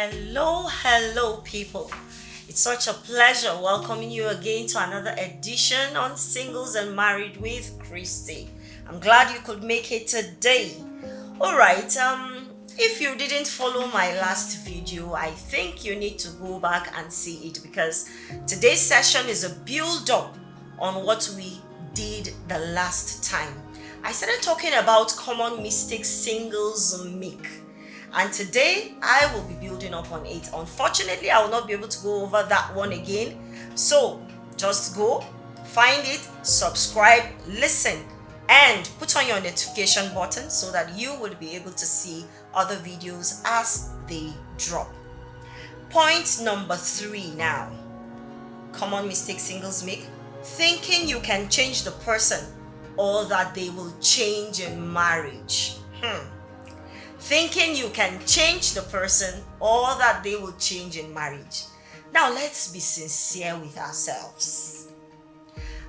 Hello, people. It's such a pleasure welcoming you again to another edition on Singles and Married with Christi. I'm glad you could make it today. All right, if you didn't follow my last video, I think you need to go back and see it because today's session is a build up on what we did the last time. I started talking about common mistakes singles make. And today I will be building up on it. Unfortunately, I will not be able to go over that one again. So just go, find it, subscribe, listen, and put on your notification button so that you will be able to see other videos as they drop. Point number 3 now. Common mistake singles make. Thinking you can change the person or that they will change in marriage. Thinking you can change the person or that they will change in marriage. Now let's be sincere with ourselves.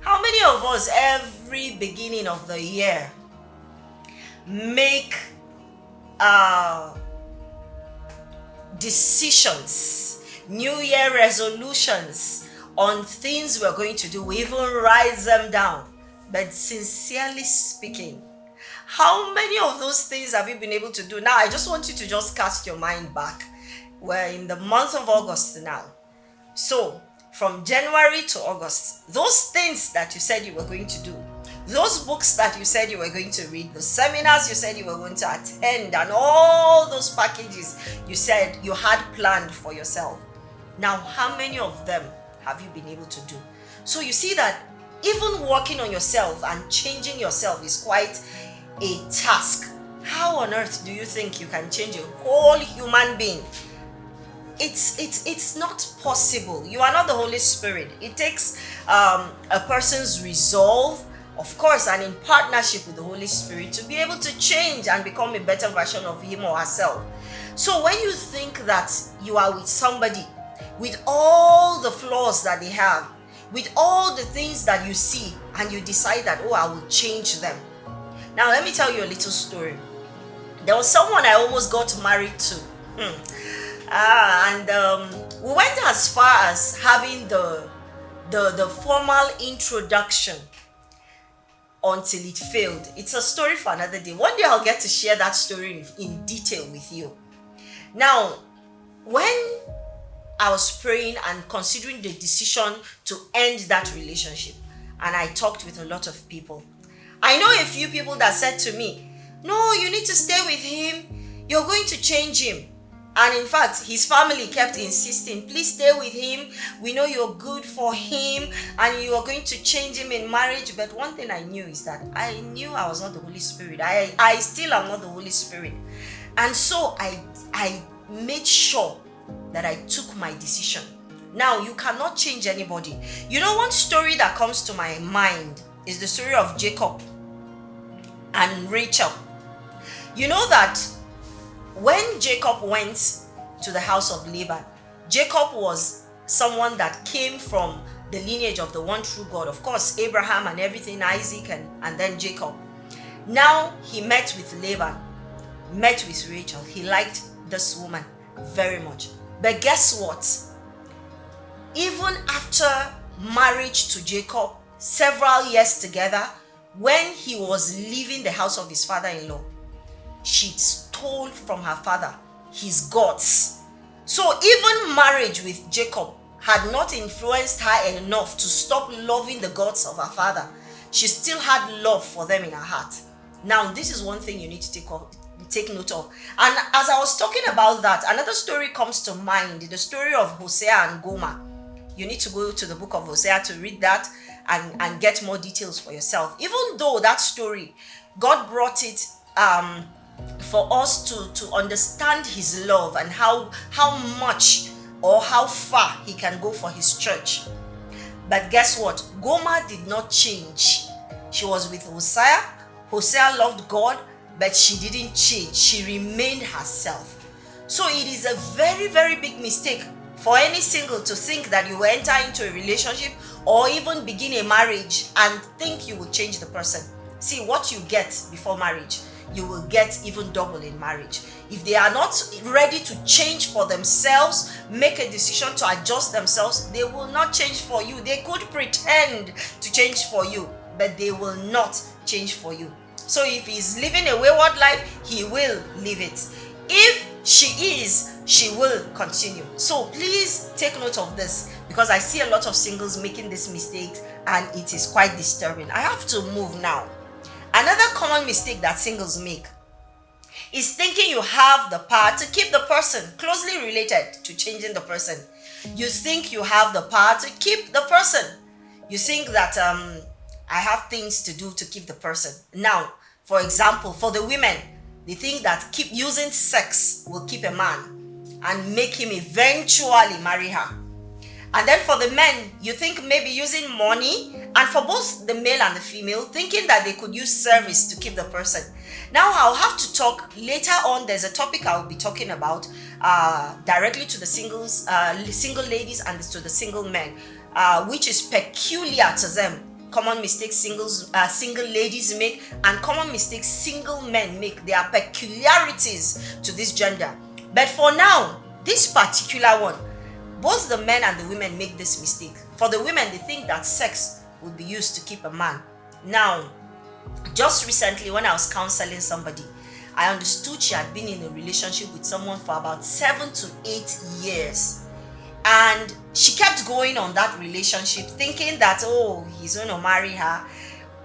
How many of us every beginning of the year make decisions, New Year resolutions on things we're going to do? We even write them down. But sincerely speaking, how many of those things have you been able to do? Now, I just want you to just cast your mind back. We're in the month of August now. So, from January to August, those things that you said you were going to do, those books that you said you were going to read, the seminars you said you were going to attend, and all those packages you said you had planned for yourself. Now, how many of them have you been able to do? So you see that even working on yourself and changing yourself is quite a task. How on earth do you think you can change a whole human being? It's not possible. You are not the Holy Spirit. It takes a person's resolve, of course, and in partnership with the Holy Spirit to be able to change and become a better version of him or herself. So when you think that you are with somebody with all the flaws that they have, with all the things that you see, and you decide that, oh, I will change them. Now, let me tell you a little story. There was someone I almost got married to. We went as far as having the formal introduction until it failed. It's a story for another day. One day I'll get to share that story in detail with you. Now, when I was praying and considering the decision to end that relationship, and I talked with a lot of people, I know a few people that said to me, no, you need to stay with him. You're going to change him. And in fact, his family kept insisting, please stay with him. We know you're good for him and you are going to change him in marriage. But one thing I knew is that I knew I was not the Holy Spirit. I still am not the Holy Spirit. And so I made sure that I took my decision. Now, you cannot change anybody. You know, one story that comes to my mind is the story of Jacob and Rachel. You know that when Jacob went to the house of Laban, Jacob was someone that came from the lineage of the one true God. Of course, Abraham and everything, Isaac and then Jacob. Now he met with Laban, met with Rachel. He liked this woman very much. But guess what? Even after marriage to Jacob, several years together, when he was leaving the house of his father-in-law, she stole from her father his gods. So even marriage with Jacob had not influenced her enough to stop loving the gods of her father. She still had love for them in her heart. Now, this is one thing you need to take note of. And as I was talking about that, another story comes to mind, the story of Hosea and Gomer. You need to go to the book of Hosea to read that and get more details for yourself. Even though that story, God brought it for us to understand his love and how much or how far he can go for his church. But guess what? Gomer did not change. She was with Hosea. Hosea loved God, but she didn't change. She remained herself. So it is a very, very big mistake for any single to think that you will enter into a relationship or even begin a marriage and think you will change the person. See, what you get before marriage, you will get even double in marriage. If they are not ready to change for themselves, make a decision to adjust themselves, they will not change for you. They could pretend to change for you, but they will not change for you. So if he's living a wayward life, he will live it. If she is, she will continue. So please take note of this, because I see a lot of singles making this mistake and it is quite disturbing. I have to move now. Another common mistake that singles make is thinking you have the power to keep the person, closely related to changing the person. You think you have the power to keep the person. You think that I have things to do to keep the person. Now, for example, for the women, they think that keep using sex will keep a man and make him eventually marry her. And then for the men, you think maybe using money, and for both the male and the female, thinking that they could use service to keep the person. Now I'll have to talk later on. There's a topic I'll be talking about directly to the single ladies and to the single men, which is peculiar to them. Common mistakes single ladies make and common mistakes single men make. There are peculiarities to this gender. But for now, this particular one, both the men and the women make this mistake. For the women, they think that sex would be used to keep a man. Now, just recently when I was counseling somebody, I understood she had been in a relationship with someone for about 7 to 8 years. And she kept going on that relationship thinking that, oh, he's going to marry her.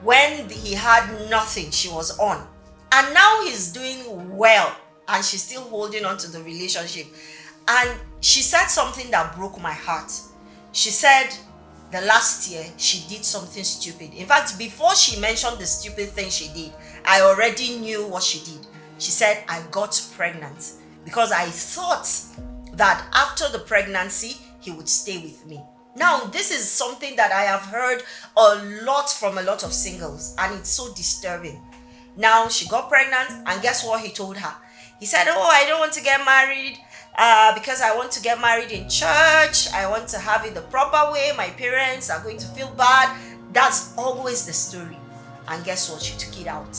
When he had nothing, she was on. And now he's doing well and she's still holding on to the relationship. And she said something that broke my heart. She said the last year she did something stupid. In fact, before she mentioned the stupid thing she did, I already knew what she did. She said, I got pregnant because I thought that after the pregnancy, he would stay with me. Now, this is something that I have heard a lot from a lot of singles, and it's so disturbing. Now, she got pregnant, and guess what he told her? He said, oh, I don't want to get married because I want to get married in church. I want to have it the proper way. My parents are going to feel bad. That's always the story. And guess what? She took it out.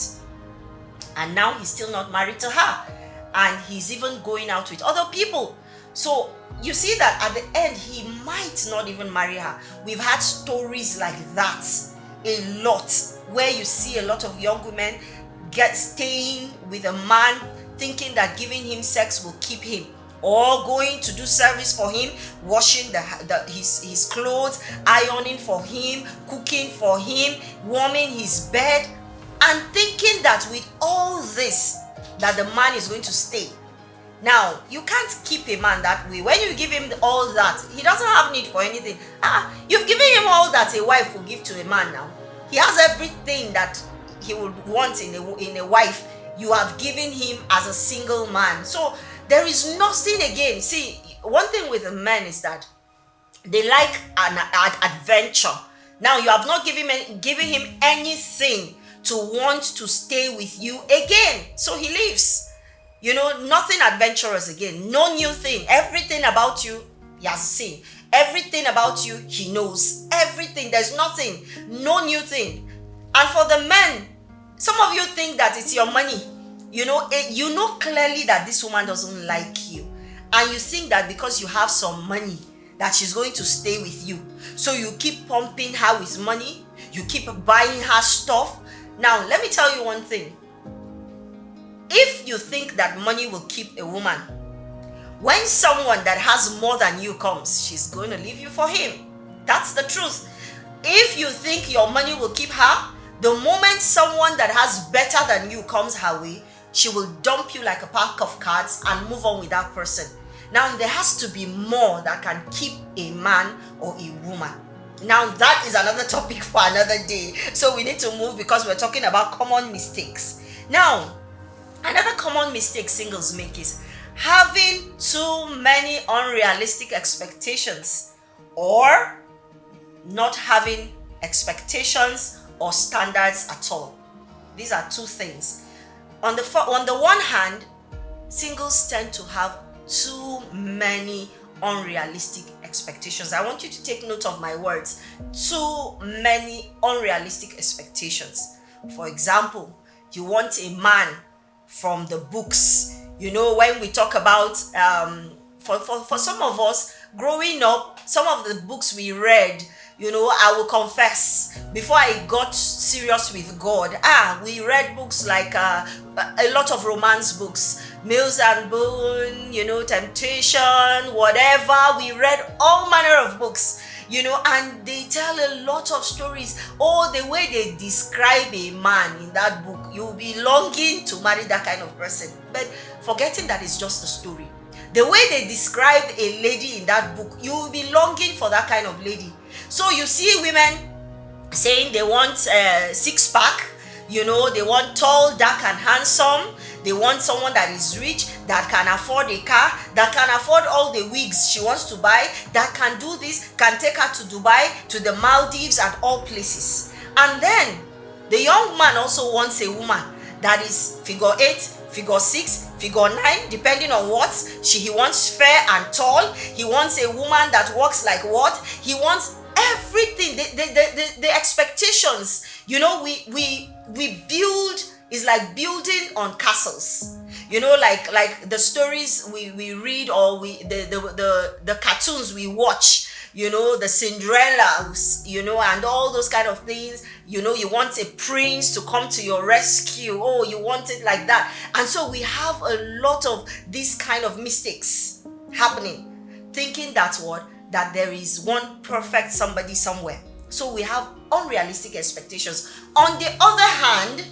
And now he's still not married to her. And he's even going out with other people. So you see that at the end, he might not even marry her. We've had stories like that a lot, where you see a lot of young women staying with a man thinking that giving him sex will keep him, or going to do service for him, washing his clothes, ironing for him, cooking for him, warming his bed, and thinking that with all this, that the man is going to stay. Now, you can't keep a man that way. When you give him all that, he doesn't have need for anything. You've given him all that a wife will give to a man now. He has everything that he would want in a wife. You have given him as a single man. So there is nothing again. See, one thing with the men is that they like an adventure. Now, you have not given him anything to want to stay with you again. So he leaves. Nothing adventurous again. No new thing. Everything about you, he has seen. Everything about you, he knows. Everything. There's nothing. No new thing. And for the men, some of you think that it's your money. You know clearly that this woman doesn't like you. And you think that because you have some money, that she's going to stay with you. So you keep pumping her with money. You keep buying her stuff. Now, let me tell you one thing. If you think that money will keep a woman, when someone that has more than you comes, she's going to leave you for him. That's the truth. If you think your money will keep her, the moment someone that has better than you comes her way, she will dump you like a pack of cards and move on with that person. Now, there has to be more that can keep a man or a woman. Now, that is another topic for another day. So we need to move because we're talking about common mistakes. Now, another common mistake singles make is having too many unrealistic expectations, or not having expectations or standards at all. These are two things. On the one hand, singles tend to have too many unrealistic expectations. I want you to take note of my words. Too many unrealistic expectations. For example, you want a man from the books. When we talk about, for some of us growing up, some of the books we read, I will confess, before I got serious with God, we read books like a lot of romance books, Mills and Boone, Temptation, whatever. We read all manner of books, and they tell a lot of stories. The way they describe a man in that book, you'll be longing to marry that kind of person, but forgetting that it's just a story. The way they describe a lady in that book, you will be longing for that kind of lady. So you see women saying they want a six-pack, they want tall, dark, and handsome. They want someone that is rich, that can afford a car, that can afford all the wigs she wants to buy, that can do this, can take her to Dubai, to the Maldives, and all places. And then the young man also wants a woman that is figure 8, figure 6, figure 9, depending on what. He wants fair and tall. He wants a woman that walks like what? He wants everything. The expectations, we build, is like building on castles. Like the stories we read, or the cartoons we watch, the Cinderellas, and all those kind of things. You want a prince to come to your rescue. You want it like that. And so we have a lot of these kind of mistakes happening, thinking that there is one perfect somebody somewhere. So we have unrealistic expectations. On the other hand,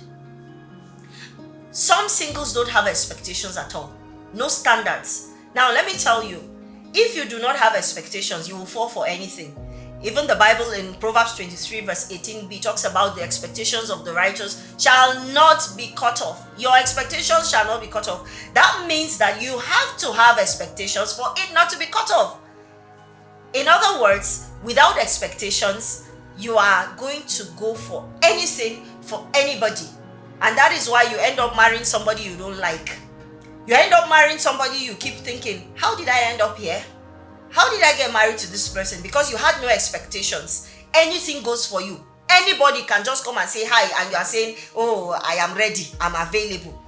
some singles don't have expectations at all. No standards. Now, let me tell you, if you do not have expectations, you will fall for anything. Even the Bible in Proverbs 23 verse 18b talks about the expectations of the righteous shall not be cut off. Your expectations shall not be cut off. That means that you have to have expectations for it not to be cut off. In other words, without expectations, you are going to go for anything for anybody. And that is why you end up marrying somebody you don't like. You end up marrying somebody you keep thinking, how did I end up here? How did I get married to this person? Because you had no expectations. Anything goes for you. Anybody can just come and say hi, and you are saying, oh, I am ready, I'm available.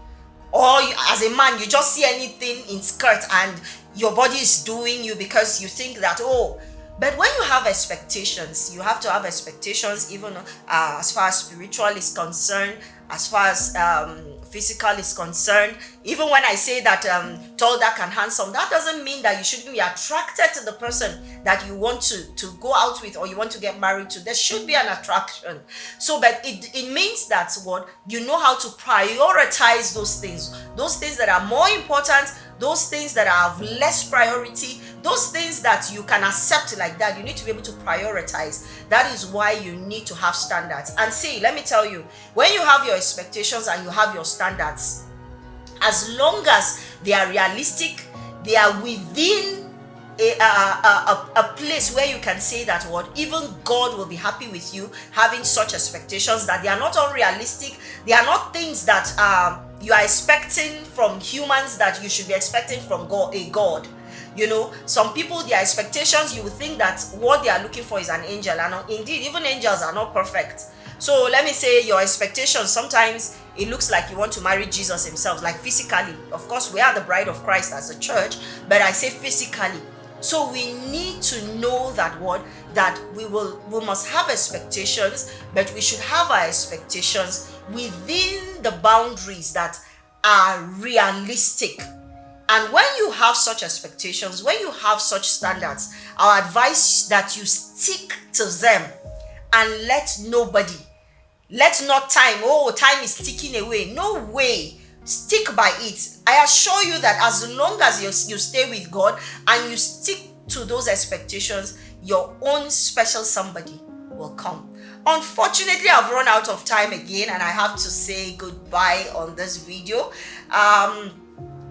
Or as a man, you just see anything in skirt and your body is doing you because you think that, but when you have expectations, you have to have expectations even as far as spiritual is concerned, as far as physical is concerned. Even when I say that tall, dark, and handsome, that doesn't mean that you shouldn't be attracted to the person that you want to go out with or you want to get married to. There should be an attraction. So, but it means that you know how to prioritize those things that are more important, those things that are of less priority, those things that you can accept like that. You need to be able to prioritize. That is why you need to have standards. And see, let me tell you, when you have your expectations and you have your standards, as long as they are realistic, they are within a place where you can say that even God will be happy with you having such expectations, that they are not unrealistic, they are not things that you are expecting from humans that you should be expecting from God. Some people, their expectations, you would think that what they are looking for is an angel, and indeed even angels are not perfect. So let me say, your expectations, sometimes it looks like you want to marry Jesus himself, like physically. Of course, we are the bride of Christ as a church, but I say physically. So we need to know that we must have expectations, but we should have our expectations within the boundaries that are realistic. And when you have such expectations, when you have such standards, our advice that you stick to them and let not time is ticking away. No way. Stick by it. I assure you that as long as you stay with God and you stick to those expectations, your own special somebody will come. Unfortunately, I've run out of time again, and I have to say goodbye on this video.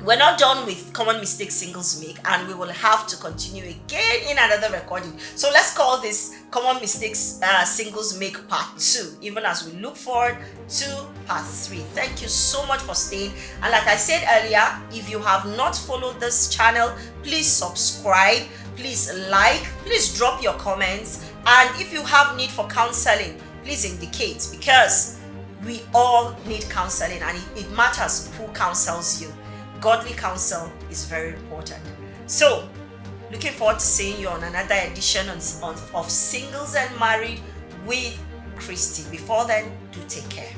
We're not done with common mistakes singles make, and we will have to continue again in another recording. So let's call this common mistakes singles make part 2, even as we look forward to part 3. Thank you so much for staying. And like I said earlier, if you have not followed this channel, please subscribe, please like, please drop your comments, and if you have need for counseling, please indicate, because We all need counseling, and it matters who counsels you. Godly counsel is very important. So, looking forward to seeing you on another edition of Singles and Married with Christi. Before then, do take care.